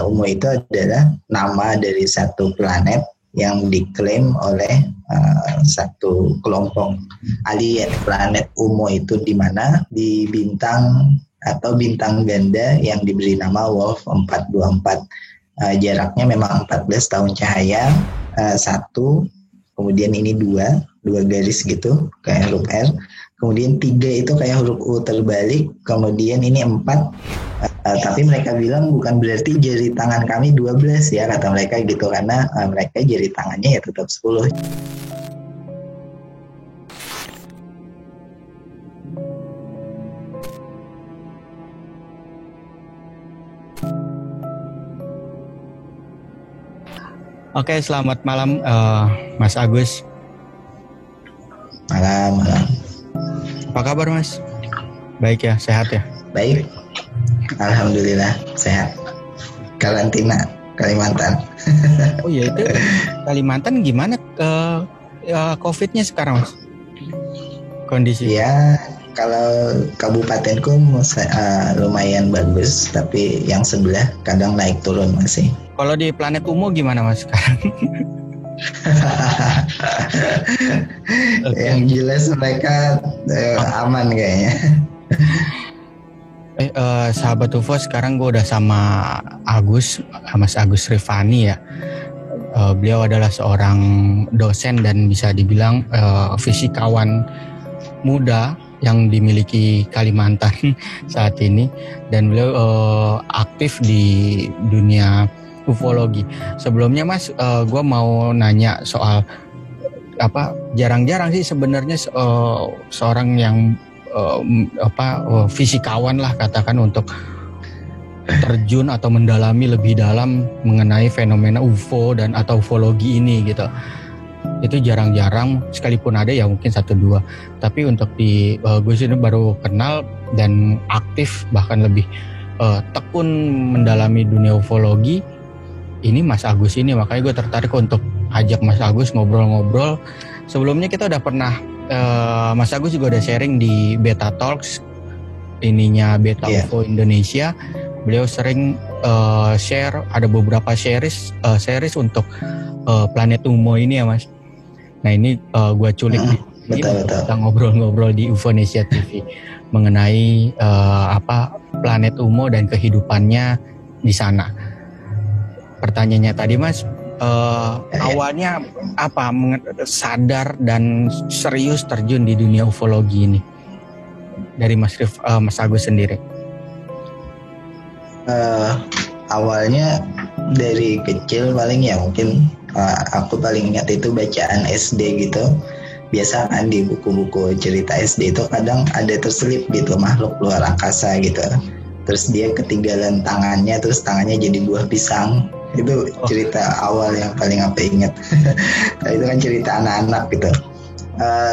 Umo itu adalah nama dari satu planet yang diklaim oleh satu kelompok alien. Planet Umo itu di mana? Di bintang atau bintang ganda yang diberi nama Wolf 424. Jaraknya memang 14 tahun cahaya, satu, kemudian ini dua garis gitu kayak huruf R, kemudian 3 itu kayak huruf U terbalik, kemudian ini 4. Tapi mereka bilang bukan berarti jari tangan kami 12 ya, kata mereka gitu, karena mereka jari tangannya ya tetap 10. Oke, selamat malam Mas Agus. Malam. Apa kabar Mas? Baik ya, sehat ya? Baik, alhamdulillah sehat. Karantina Kalimantan. Oh iya, itu Kalimantan gimana COVID-nya sekarang Mas? Kondisi? Ya, kalau kabupatenku lumayan bagus, tapi yang sebelah kadang naik turun masih. Kalau di planet Umo gimana Mas sekarang? Yang jelas mereka aman kayaknya. Sahabat UFO, sekarang gue udah sama Mas Agus Rifani ya. Beliau adalah seorang dosen dan bisa dibilang fisikawan muda yang dimiliki Kalimantan saat ini, dan beliau aktif di dunia ufologi. Sebelumnya Mas, gue mau nanya soal jarang-jarang sih sebenarnya seorang yang fisikawan lah katakan untuk terjun atau mendalami lebih dalam mengenai fenomena UFO dan atau ufologi ini gitu. Itu jarang-jarang, sekalipun ada ya mungkin 1-2. Tapi untuk di gue sini baru kenal dan aktif, bahkan lebih tekun mendalami dunia ufologi ini Mas Agus ini. Makanya gue tertarik untuk ajak Mas Agus ngobrol-ngobrol. Sebelumnya kita udah pernah Mas Agus juga udah sharing di Beta Talks ininya Beta UFO Indonesia. Beliau sering share ada beberapa series untuk planet Umo ini ya Mas. Nah ini gue culik kita ngobrol-ngobrol di Ufonesia TV mengenai planet Umo dan kehidupannya di sana. Pertanyaannya tadi Mas, awalnya apa sadar dan serius terjun di dunia ufologi ini dari Mas Agus sendiri? Awalnya dari kecil paling ya mungkin aku paling ingat itu bacaan SD gitu. Biasa kan di buku-buku cerita SD itu kadang ada terselip gitu makhluk luar angkasa gitu. Terus dia ketinggalan tangannya, terus tangannya jadi buah pisang. Itu cerita awal yang paling apa ingat. Nah, itu kan cerita anak-anak gitu.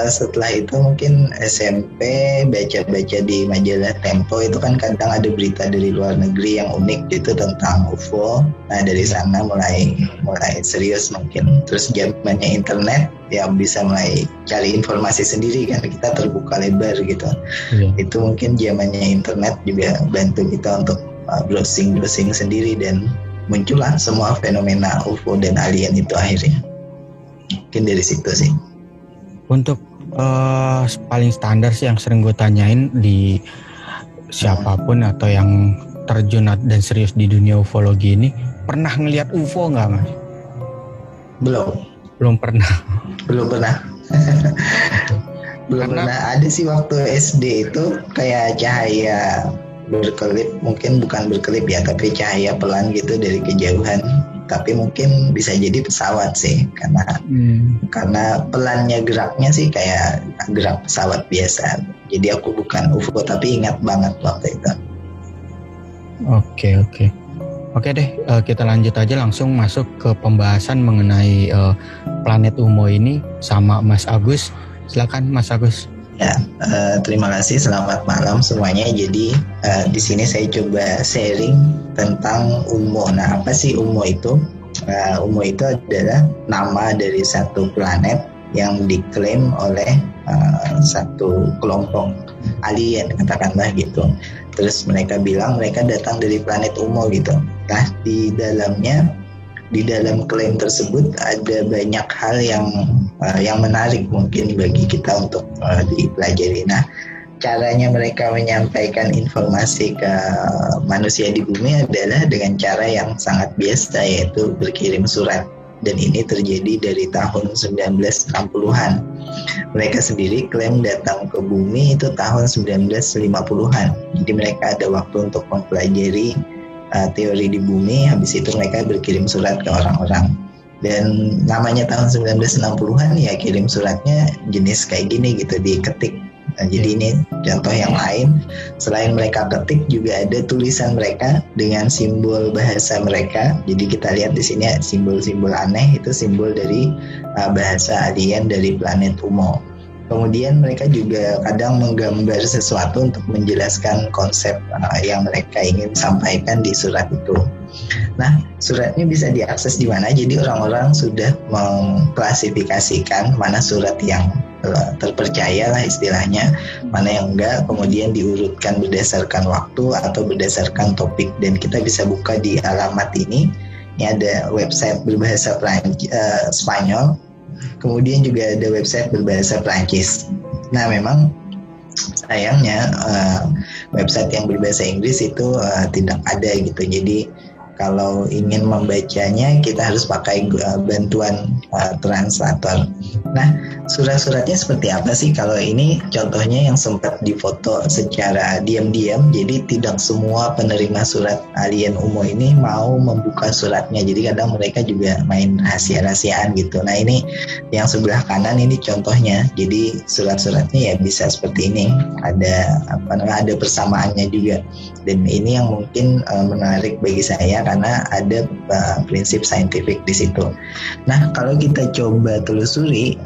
Setelah itu mungkin SMP baca-baca di majalah Tempo itu kan kadang ada berita dari luar negeri yang unik gitu tentang UFO. Nah dari sana mulai serius mungkin. Terus zamannya internet ya bisa mulai cari informasi sendiri kan, kita terbuka lebar gitu. Itu mungkin zamannya internet juga bantu kita untuk browsing sendiri, dan muncullah semua fenomena UFO dan alien itu akhirnya. Mungkin dari situ sih. Untuk paling standar sih yang sering gue tanyain di siapapun atau yang terjun dan serius di dunia ufologi ini, pernah ngelihat UFO nggak Mas? Belum pernah. Belum pernah. Ada sih waktu SD itu kayak cahaya berkelip, mungkin bukan berkelip ya, tapi cahaya pelan gitu dari kejauhan. Tapi mungkin bisa jadi pesawat sih, karena pelannya geraknya sih kayak gerak pesawat biasa. Jadi aku bukan UFO, tapi ingat banget waktu itu. Oke deh, kita lanjut aja langsung masuk ke pembahasan mengenai planet Umo ini sama Mas Agus. Silakan Mas Agus. Ya, terima kasih. Selamat malam semuanya. Jadi di sini saya coba sharing tentang Umo. Nah, apa sih Umo itu? Umo itu adalah nama dari satu planet yang diklaim oleh satu kelompok alien, katakanlah gitu. Terus mereka bilang mereka datang dari planet Umo gitu. Nah, di dalam klaim tersebut ada banyak hal yang menarik mungkin bagi kita untuk dipelajari. Nah, caranya mereka menyampaikan informasi ke manusia di bumi adalah dengan cara yang sangat biasa, yaitu berkirim surat. Dan ini terjadi dari tahun 1960-an. Mereka sendiri klaim datang ke bumi itu tahun 1950-an. Jadi mereka ada waktu untuk mempelajari teori di bumi. Habis itu mereka berkirim surat ke orang-orang. Dan namanya tahun 1960-an, ya kirim suratnya jenis kayak gini gitu, diketik. Nah, jadi ini contoh yang lain. Selain mereka ketik, juga ada tulisan mereka dengan simbol bahasa mereka. Jadi kita lihat di sini simbol-simbol aneh, itu simbol dari bahasa alien dari planet Umo. Kemudian mereka juga kadang menggambar sesuatu untuk menjelaskan konsep yang mereka ingin sampaikan di surat itu. Nah, suratnya bisa diakses di mana? Jadi orang-orang sudah mengklasifikasikan mana surat yang terpercaya lah istilahnya, mana yang enggak, kemudian diurutkan berdasarkan waktu atau berdasarkan topik, dan kita bisa buka di alamat ini. Ini ada website berbahasa Spanyol, kemudian juga ada website berbahasa Prancis. Nah, memang sayangnya website yang berbahasa Inggris itu tidak ada gitu. Jadi kalau ingin membacanya kita harus pakai bantuan translator. Nah, surat-suratnya seperti apa sih? Kalau ini contohnya yang sempat difoto secara diam-diam. Jadi tidak semua penerima surat alien Umo ini mau membuka suratnya. Jadi kadang mereka juga main rahasia-rahasiaan gitu. Nah, ini yang sebelah kanan ini contohnya. Jadi surat-suratnya ya bisa seperti ini. Ada persamaannya juga. Dan ini yang mungkin menarik bagi saya karena ada prinsip saintifik di situ. Nah, kalau kita coba telusuri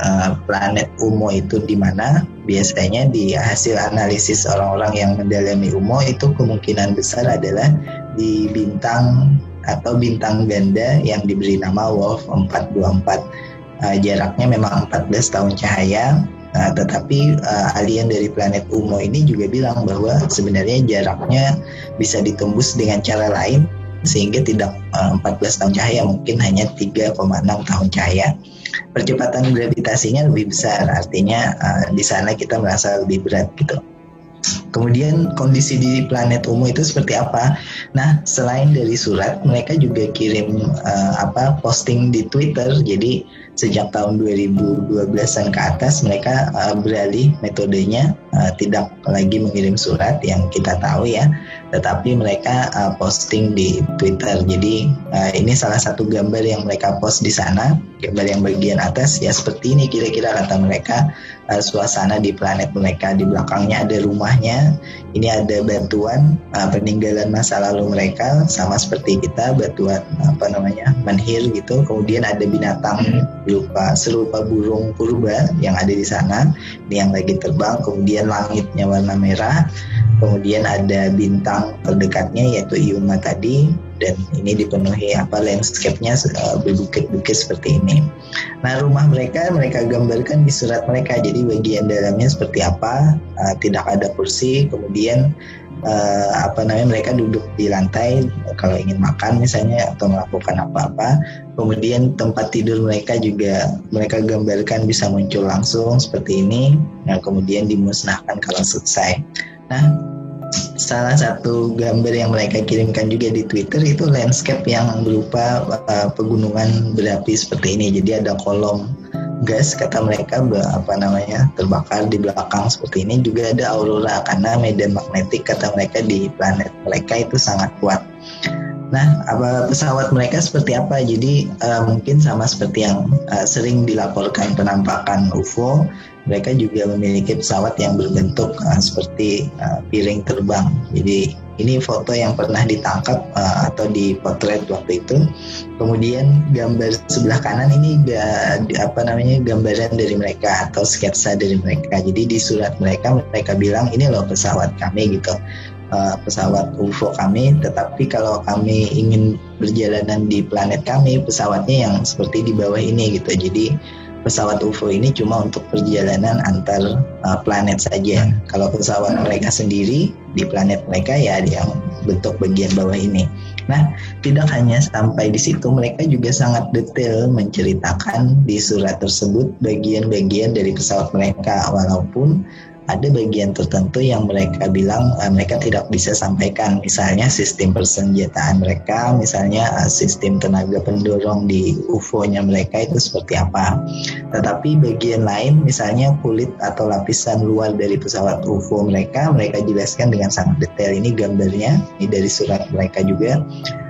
planet Umo itu di mana, biasanya di hasil analisis orang-orang yang mendalami Umo itu kemungkinan besar adalah di bintang atau bintang ganda yang diberi nama Wolf 424. Jaraknya memang 14 tahun cahaya. Tetapi alien dari planet Umo ini juga bilang bahwa sebenarnya jaraknya bisa ditembus dengan cara lain, sehingga tidak 14 tahun cahaya, mungkin hanya 3,6 tahun cahaya. Percepatan gravitasinya lebih besar, artinya di sana kita merasa lebih berat gitu. Kemudian kondisi di planet Umo itu seperti apa? Nah, selain dari surat, mereka juga kirim posting di Twitter. Jadi sejak tahun 2012-an ke atas mereka beralih metodenya, tidak lagi mengirim surat yang kita tahu ya, tetapi mereka posting di Twitter. Jadi ini salah satu gambar yang mereka post di sana, gambar yang bagian atas ya seperti ini kira-kira kata mereka suasana di planet mereka. Di belakangnya ada rumahnya, ini ada batuan peninggalan masa lalu mereka, sama seperti kita, batuan menhir gitu. Kemudian ada binatang serupa burung purba yang ada di sana, ini yang lagi terbang. Kemudian langitnya warna merah, kemudian ada bintang terdekatnya yaitu Yuma tadi, dan ini dipenuhi landscape-nya berbukit-bukit seperti ini. Nah, rumah mereka gambarkan di surat mereka. Jadi bagian dalamnya seperti apa, tidak ada kursi. Kemudian mereka duduk di lantai kalau ingin makan misalnya atau melakukan apa-apa. Kemudian tempat tidur mereka juga mereka gambarkan bisa muncul langsung seperti ini. Nah, kemudian dimusnahkan kalau selesai. Nah, salah satu gambar yang mereka kirimkan juga di Twitter itu landscape yang berupa pegunungan berapi seperti ini. Jadi ada kolom gas kata mereka terbakar di belakang seperti ini. Juga ada aurora karena medan magnetik kata mereka di planet mereka itu sangat kuat. Nah, pesawat mereka seperti apa? Jadi mungkin sama seperti yang sering dilaporkan penampakan UFO. Mereka juga memiliki pesawat yang berbentuk seperti piring terbang. Jadi ini foto yang pernah ditangkap atau dipotret waktu itu. Kemudian gambar sebelah kanan ini gambaran dari mereka atau sketsa dari mereka. Jadi di surat mereka bilang ini loh pesawat kami gitu. Pesawat UFO kami, tetapi kalau kami ingin berjalanan di planet kami, pesawatnya yang seperti di bawah ini gitu. Jadi pesawat UFO ini cuma untuk perjalanan antar planet saja. Kalau pesawat mereka sendiri di planet mereka ya yang bentuk bagian bawah ini. Nah, tidak hanya sampai di situ, mereka juga sangat detail menceritakan di surat tersebut bagian-bagian dari pesawat mereka, walaupun ada bagian tertentu yang mereka bilang mereka tidak bisa sampaikan, misalnya sistem persenjataan mereka, misalnya sistem tenaga pendorong di UFO-nya mereka itu seperti apa. Tetapi bagian lain, misalnya kulit atau lapisan luar dari pesawat UFO mereka jelaskan dengan sangat detail. Ini gambarnya, ini dari surat mereka juga.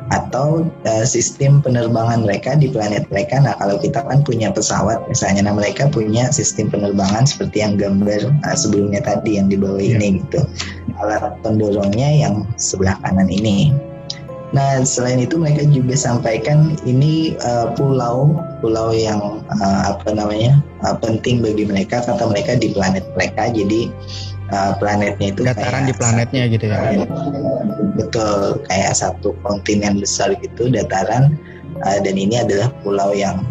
Atau sistem penerbangan mereka di planet mereka. Nah, kalau kita kan punya pesawat misalnya, nah mereka punya sistem penerbangan seperti yang gambar sebelumnya tadi yang di bawah ini gitu. Alat pendorongnya yang sebelah kanan ini. Nah, selain itu mereka juga sampaikan ini pulau yang penting bagi mereka, kata mereka di planet mereka. Jadi planetnya itu dataran di planetnya gitu ya. Betul, kayak satu kontinen besar gitu, dataran, dan ini adalah pulau yang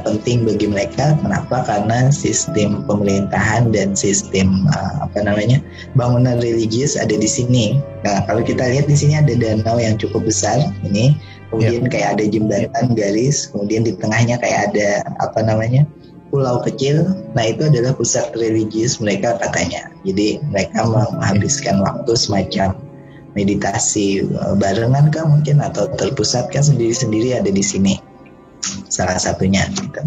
penting bagi mereka. Kenapa? Karena sistem pemerintahan dan sistem bangunan religius ada di sini. Nah, kalau kita lihat di sini ada danau yang cukup besar ini, kemudian kayak ada jembatan garis, kemudian di tengahnya kayak ada pulau kecil. Nah, itu adalah pusat religius mereka katanya. Jadi mereka menghabiskan waktu semacam meditasi barengan kah mungkin, atau terpusatkan sendiri-sendiri ada di sini salah satunya gitu.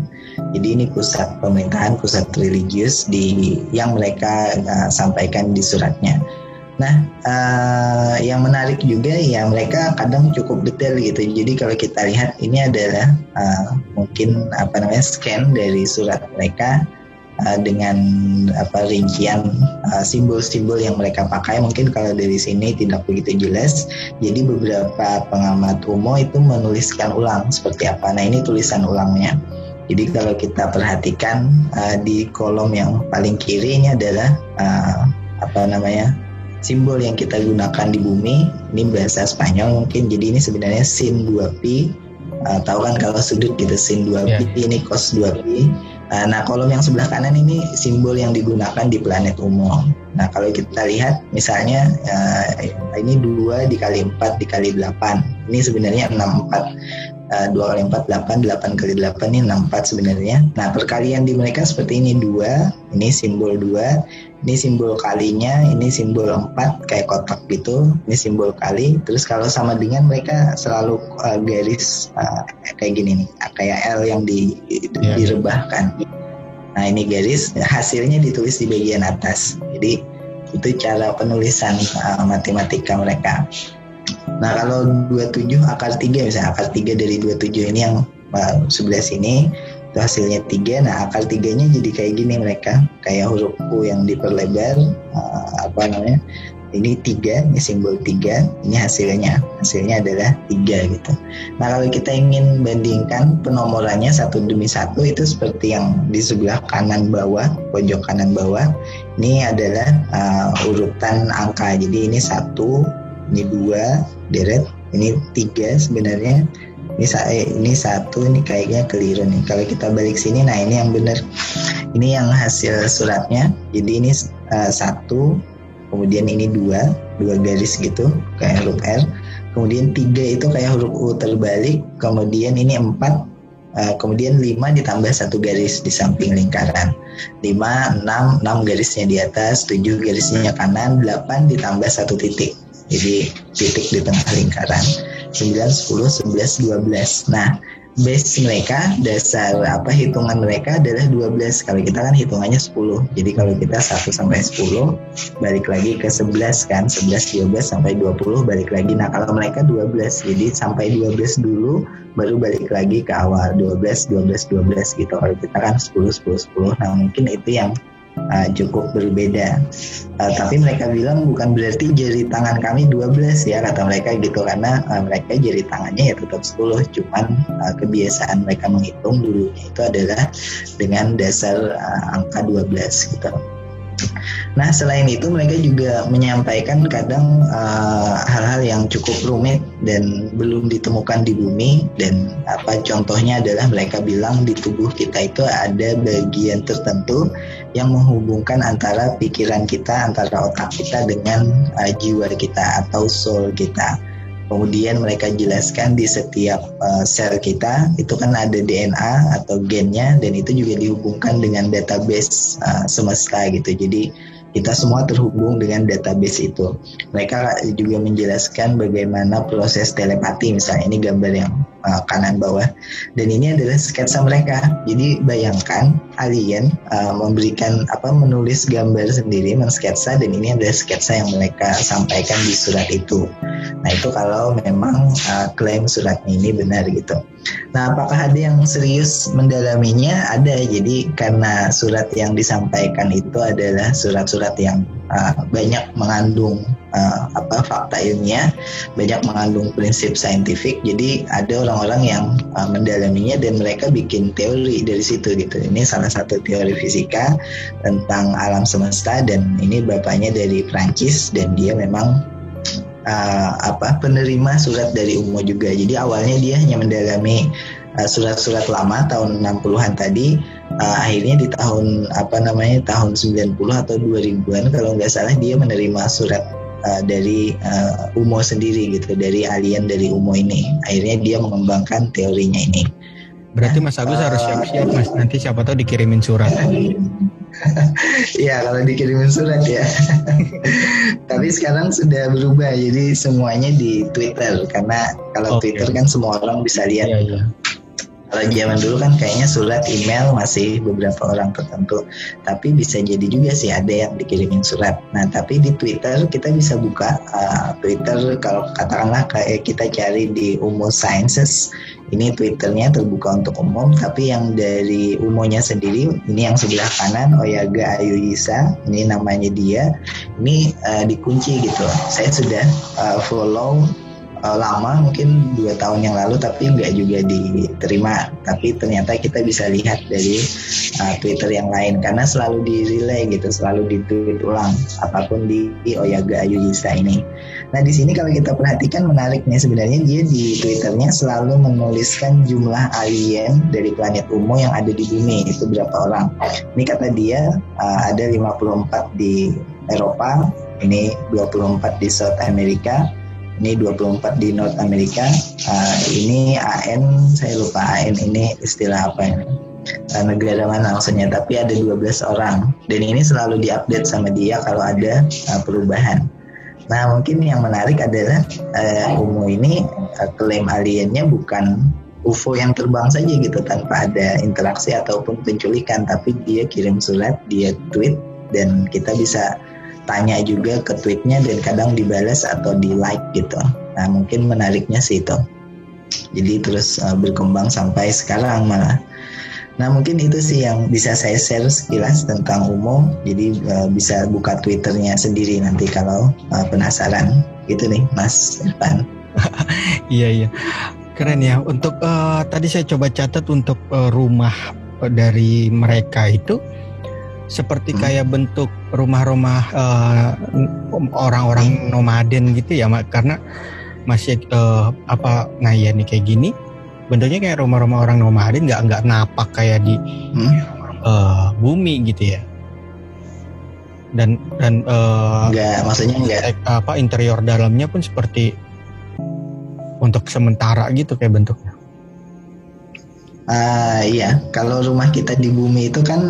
Jadi ini pusat pemerintahan, pusat religius yang mereka sampaikan di suratnya. Nah, yang menarik juga ya mereka kadang cukup detail gitu. Jadi kalau kita lihat ini adalah mungkin scan dari surat mereka dengan rincian simbol-simbol yang mereka pakai. Mungkin kalau dari sini tidak begitu jelas. Jadi beberapa pengamat UMO itu menuliskan ulang seperti apa. Nah, ini tulisan ulangnya. Jadi kalau kita perhatikan di kolom yang paling kiri ini adalah simbol yang kita gunakan di bumi. Ini bahasa Spanyol mungkin. Jadi ini sebenarnya sin 2pi. Tahu kan kalau sudut gitu, sin 2pi, ini cos 2pi. Nah, kolom yang sebelah kanan ini simbol yang digunakan di planet UMO. Nah, kalau kita lihat misalnya ini 2 dikali 4 dikali 8. Ini sebenarnya 64. 2 kali 4 8, 8 kali 8 ini 64 sebenarnya. Nah, perkalian di mereka seperti ini, 2, ini simbol 2, ini simbol kalinya, ini simbol 4 kayak kotak gitu, ini simbol kali. Terus kalau sama dengan mereka selalu garis kayak gini nih, kayak L yang direbahkan. Nah, ini garis, hasilnya ditulis di bagian atas. Jadi itu cara penulisan matematika mereka. Nah, kalau 27 akar 3 misalnya, akar 3 dari 27 ini yang sebelah sini itu hasilnya 3. Nah, akar 3-nya jadi kayak gini mereka, kayak huruf U yang diperlebar, ini 3, ini simbol 3, ini hasilnya adalah 3 gitu. Nah, kalau kita ingin bandingkan penomorannya satu demi satu, itu seperti yang di sebelah kanan bawah, pojok kanan bawah, ini adalah urutan angka. Jadi ini 1, ini 2 deret, ini 3 sebenarnya, ini 1, ini kayaknya keliru nih. Kalau kita balik sini, nah ini yang benar, ini yang hasil suratnya. Jadi ini 1, kemudian ini 2 garis gitu kayak huruf R, kemudian 3 itu kayak huruf U terbalik, kemudian ini 4, kemudian 5 ditambah 1 garis di samping lingkaran, 5, 6 garisnya di atas, 7 garisnya kanan, 8 ditambah 1 titik, jadi titik di tengah lingkaran, 9, 10, 11, 12. Nah, base mereka, dasar hitungan mereka adalah 12. Kalau kita kan hitungannya 10. Jadi kalau kita 1 sampai 10 balik lagi ke 11 kan, 11, 12 sampai 20 balik lagi. Nah, kalau mereka 12. Jadi sampai 12 dulu baru balik lagi ke awal 12 gitu. Kalau kita kan 10 10 10. Nah, mungkin itu yang cukup berbeda. Tapi mereka bilang bukan berarti jari tangan kami 12 ya, kata mereka gitu, karena mereka jari tangannya ya tetap 10, cuman kebiasaan mereka menghitung dulunya itu adalah dengan dasar angka 12 gitu. Nah, selain itu mereka juga menyampaikan kadang hal-hal yang cukup rumit dan belum ditemukan di bumi. Dan contohnya adalah mereka bilang di tubuh kita itu ada bagian tertentu yang menghubungkan antara pikiran kita, antara otak kita dengan jiwa kita atau soul kita. Kemudian mereka jelaskan di setiap sel kita itu kan ada DNA atau gennya, dan itu juga dihubungkan dengan database semesta gitu. Jadi kita semua terhubung dengan database itu. Mereka juga menjelaskan bagaimana proses telepati, misalnya ini gambar yang kanan bawah, dan ini adalah sketsa mereka. Jadi bayangkan alien menulis gambar sendiri, mensketsa, dan ini adalah sketsa yang mereka sampaikan di surat itu. Nah itu kalau memang klaim suratnya ini benar gitu. Nah apakah ada yang serius mendalaminya? Ada. Jadi karena surat yang disampaikan itu adalah surat-surat yang banyak mengandung fakta ilmiah, banyak mengandung prinsip saintifik. Jadi ada orang-orang yang mendalaminya dan mereka bikin teori dari situ gitu. Ini salah satu teori fisika tentang alam semesta, dan ini bapaknya dari Prancis dan dia memang penerima surat dari UMO juga. Jadi awalnya dia hanya mendalami surat-surat lama tahun 60-an tadi, akhirnya di tahun tahun 90 atau 2000-an kalau nggak salah dia menerima surat dari UMO sendiri gitu, dari alien dari UMO ini. Akhirnya dia mengembangkan teorinya ini. Berarti Mas Agus harus siap-siap Mas, nanti siapa tahu dikirimin surat. Iya kalau dikirimin surat ya. Tapi sekarang sudah berubah, jadi semuanya di Twitter, karena kalau Twitter kan semua orang bisa lihat. Iya. Kalau zaman dulu kan kayaknya surat email masih beberapa orang tertentu, tapi bisa jadi juga sih ada yang dikirimin surat. Nah tapi di Twitter kita bisa buka Twitter, kalau katakanlah kayak kita cari di UMO Sciences, ini Twitternya terbuka untuk umum, tapi yang dari UMO-nya sendiri, ini yang sebelah kanan, Oyaga Ayuyisa, ini namanya dia, ini dikunci gitu. Saya sudah follow lama, mungkin 2 tahun yang lalu, tapi nggak juga diterima. Tapi ternyata kita bisa lihat dari Twitter yang lain, karena selalu di-relay gitu, selalu di-tweet ulang apapun di Oyaga Ayuyisa ini. Nah di sini kalau kita perhatikan menarik nih, sebenarnya dia di Twitternya selalu menuliskan jumlah alien dari planet UMO yang ada di bumi itu berapa orang. Ini kata dia ada 54 di Eropa, ini 24 di South America, ini 24 di North America, ini AN, saya lupa AN ini istilah apa ini, negara mana maksudnya, tapi ada 12 orang, dan ini selalu diupdate sama dia kalau ada perubahan. Nah mungkin yang menarik adalah UMO ini klaim aliennya bukan UFO yang terbang saja gitu tanpa ada interaksi ataupun penculikan, tapi dia kirim surat, dia tweet, dan kita bisa tanya juga ke tweetnya dan kadang dibalas atau di like gitu. Nah mungkin menariknya sih itu. Jadi terus berkembang sampai sekarang malah. Nah mungkin itu sih yang bisa saya share sekilas tentang UMO. Jadi bisa buka Twitternya sendiri nanti kalau penasaran. Gitu nih Mas Irfan. Iya. Keren ya. Untuk tadi saya coba catat untuk rumah dari mereka itu seperti kayak bentuk rumah-rumah orang-orang nomaden gitu ya, karena masih nih kayak gini bentuknya kayak rumah-rumah orang nomaden, nggak napak kayak di bumi gitu ya. Dan nggak, maksudnya nggak interior dalamnya pun seperti untuk sementara gitu kayak bentuknya. Iya, kalau rumah kita di bumi itu kan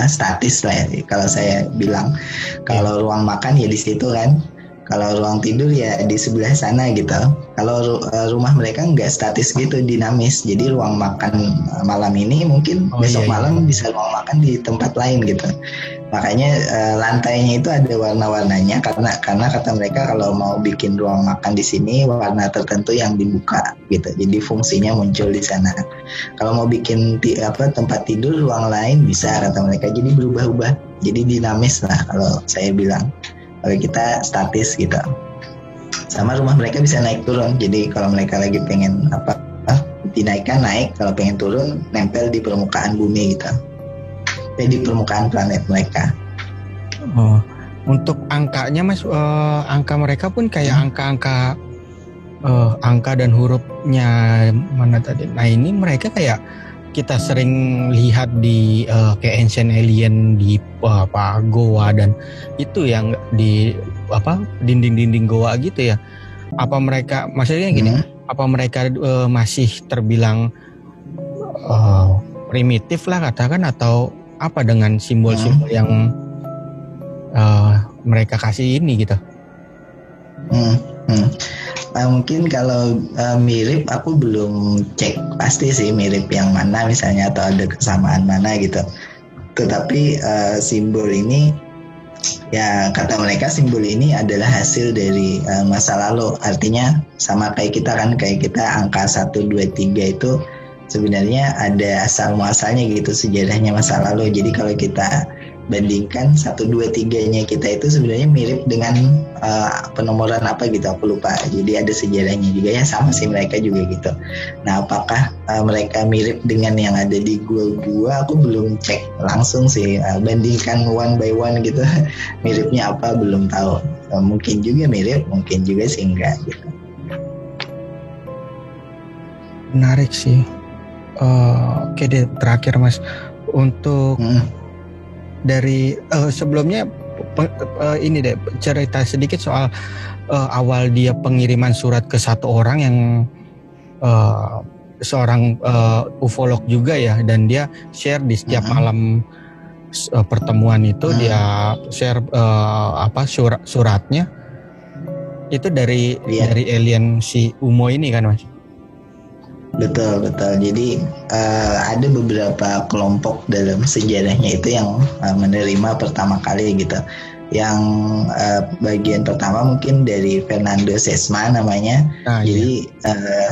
statis lah ya. Kalau saya bilang, kalau ruang makan ya di situ kan. Kalau ruang tidur ya di sebelah sana gitu. Kalau rumah mereka nggak statis gitu, dinamis. Jadi ruang makan malam ini mungkin besok malam bisa ruang makan di tempat lain gitu. Makanya lantainya itu ada warna-warnanya karena kata mereka kalau mau bikin ruang makan di sini warna tertentu yang dibuka gitu. Jadi fungsinya muncul di sana. Kalau mau bikin tempat tidur ruang lain bisa kata mereka. Jadi berubah-ubah. Jadi dinamis lah kalau saya bilang. Kalau kita statis gitu. Sama rumah mereka bisa naik turun. Jadi kalau mereka lagi pengen dinaikkan naik, kalau pengen turun nempel di permukaan bumi gitu. Di permukaan planet mereka. Untuk angkanya Mas, angka mereka pun kayak angka dan hurufnya mana tadi. Nah ini mereka kayak kita sering lihat di kayak Ancient Alien di goa, dan itu yang di dinding-dinding goa gitu ya. Apa mereka, maksudnya gini, apa mereka masih terbilang primitif lah katakan, atau apa dengan simbol-simbol yang mereka kasih ini gitu? Mungkin kalau mirip, aku belum cek pasti sih mirip yang mana misalnya, atau ada kesamaan mana gitu. Tetapi simbol ini, ya kata mereka simbol ini adalah hasil dari masa lalu. Artinya sama kayak kita kan, kayak kita angka 1, 2, 3 itu sebenarnya ada asal muasalnya gitu, sejarahnya masa lalu. Jadi kalau kita bandingkan 1, 2, 3-nya kita itu sebenarnya mirip dengan penomoran apa gitu, aku lupa. Jadi ada sejarahnya juga ya, sama sih mereka juga gitu. Nah, apakah mereka mirip dengan yang ada di gua-gua, aku belum cek langsung sih, bandingkan one by one gitu. Miripnya apa belum tahu. Mungkin juga mirip, mungkin juga sih enggak gitu. Menarik sih. Oke deh, terakhir Mas, untuk dari sebelumnya ini deh, cerita sedikit soal awal dia pengiriman surat ke satu orang yang seorang ufolog juga ya, dan dia share di setiap malam pertemuan itu dia share suratnya itu dari alien si Umo ini kan Mas? Betul. Jadi ada beberapa kelompok dalam sejarahnya itu yang menerima pertama kali gitu. Yang bagian pertama mungkin dari Fernando Sesma namanya. Jadi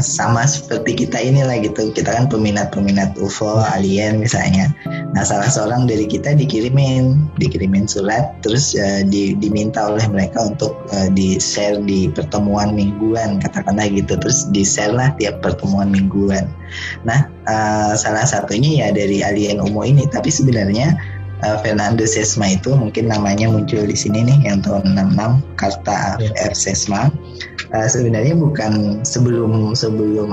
sama seperti kita inilah gitu. Kita kan peminat UFO, alien misalnya. Nah, salah seorang dari kita dikirimin surat, terus diminta oleh mereka untuk di-share di pertemuan mingguan, katakanlah gitu. Terus di-share lah tiap pertemuan mingguan. Nah, salah satunya ya dari alien Umo ini. Tapi sebenarnya Fernando Sesma itu, mungkin namanya muncul di sini nih, yang tahun 66, Carta F. Sesma. Sebenarnya bukan sebelum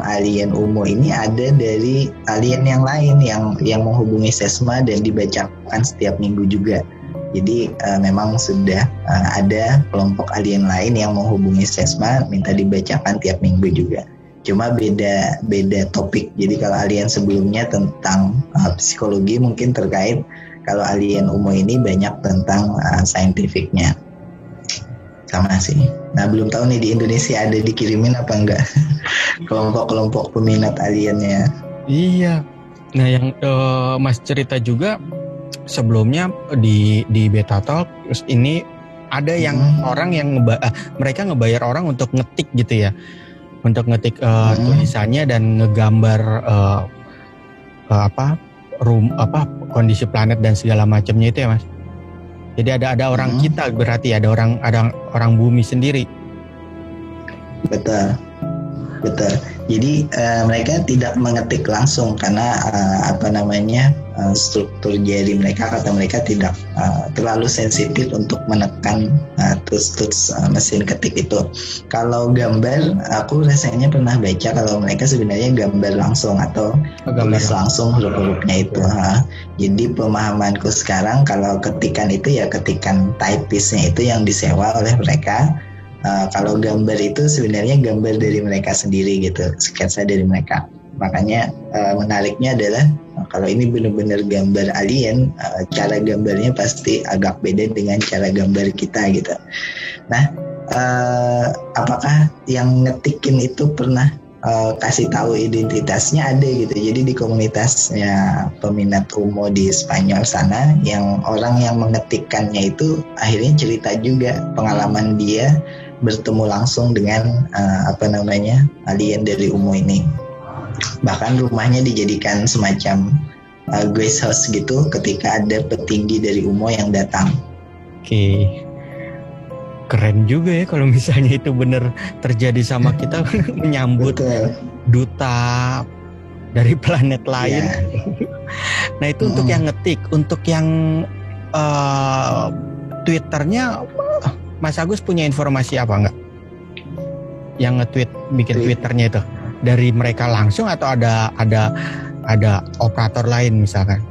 alien Umo ini, ada dari alien yang lain yang menghubungi Sesma dan dibacakan setiap minggu juga. Jadi memang sudah ada kelompok alien lain yang menghubungi Sesma minta dibacakan tiap minggu juga. Cuma beda topik. Jadi kalau alien sebelumnya tentang psikologi mungkin terkait, kalau alien Umo ini banyak tentang saintifiknya. Sama sih. Nah, belum tahu nih di Indonesia ada dikirimin apa enggak kelompok-kelompok peminat aliennya. Iya. Nah, yang Mas cerita juga sebelumnya di Beta Talk ini ada yang orang yang mereka ngebayar orang untuk ngetik gitu ya. Untuk ngetik tulisannya dan ngegambar kondisi planet dan segala macamnya itu ya Mas. Jadi ada orang kita, berarti ada orang bumi sendiri. Betul. Jadi mereka tidak mengetik langsung karena struktur jari mereka, kata mereka tidak terlalu sensitif untuk menekan tuts mesin ketik itu. Kalau gambar, aku rasanya pernah baca kalau mereka sebenarnya gambar langsung atau tulis langsung huruf-hurufnya itu. Jadi pemahamanku sekarang kalau ketikan itu ya ketikan typistnya itu yang disewa oleh mereka. Kalau gambar itu sebenarnya gambar dari mereka sendiri gitu, sketsa dari mereka. Makanya menariknya adalah kalau ini benar-benar gambar alien, cara gambarnya pasti agak beda dengan cara gambar kita gitu. Nah, apakah yang ngetikin itu pernah kasih tahu identitasnya? Ada gitu. Jadi di komunitasnya peminat Umo di Spanyol sana, yang orang yang mengetikkannya itu akhirnya cerita juga pengalaman dia bertemu langsung dengan alien dari Umo ini. Bahkan rumahnya dijadikan semacam guest house gitu ketika ada petinggi dari Umo yang datang. Oke. Keren juga ya kalau misalnya itu benar terjadi sama kita, menyambut duta dari planet lain. Nah itu untuk yang ngetik, untuk yang Twitternya, Mas Agus punya informasi apa enggak? Yang nge-tweet, bikin Twitternya itu dari mereka langsung atau ada operator lain misalkan?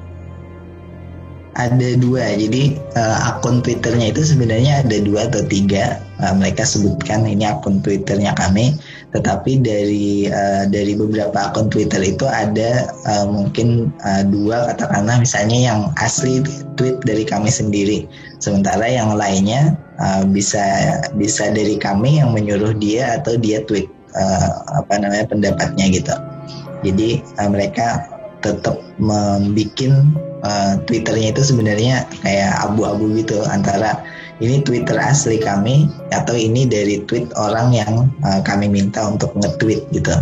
ada dua. Jadi akun Twitternya itu sebenarnya ada 2 atau 3. Mereka sebutkan ini akun Twitternya kami. Tetapi dari beberapa akun Twitter itu ada mungkin 2 katakanlah misalnya yang asli tweet dari kami sendiri. Sementara yang lainnya bisa dari kami yang menyuruh dia atau dia tweet pendapatnya gitu. Jadi mereka tetap membuat Twitternya itu sebenarnya kayak abu-abu gitu antara ini Twitter asli kami atau ini dari tweet orang yang kami minta untuk nge-tweet gitu.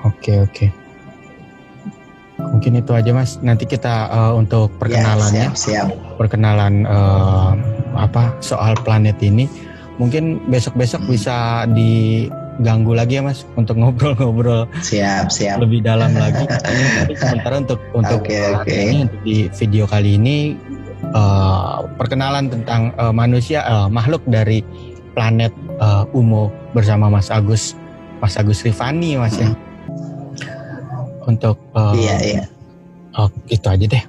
Oke. Mungkin itu aja Mas. Nanti kita untuk perkenalannya. Ya, siap. Perkenalan soal planet ini. Mungkin besok-besok bisa diganggu lagi ya Mas untuk ngobrol-ngobrol. Siap. Lebih dalam lagi. Tapi sementara untuk ini untuk di video kali ini perkenalan tentang manusia makhluk dari planet Umo bersama Mas Agus Rifani Mas ya. Untuk iya. Itu aja deh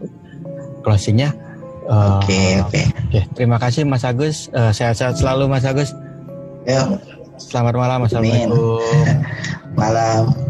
closingnya. Oke. Terima kasih Mas Agus. Sehat-sehat selalu Mas Agus. Yuk. Selamat malam. Assalamualaikum. Malam.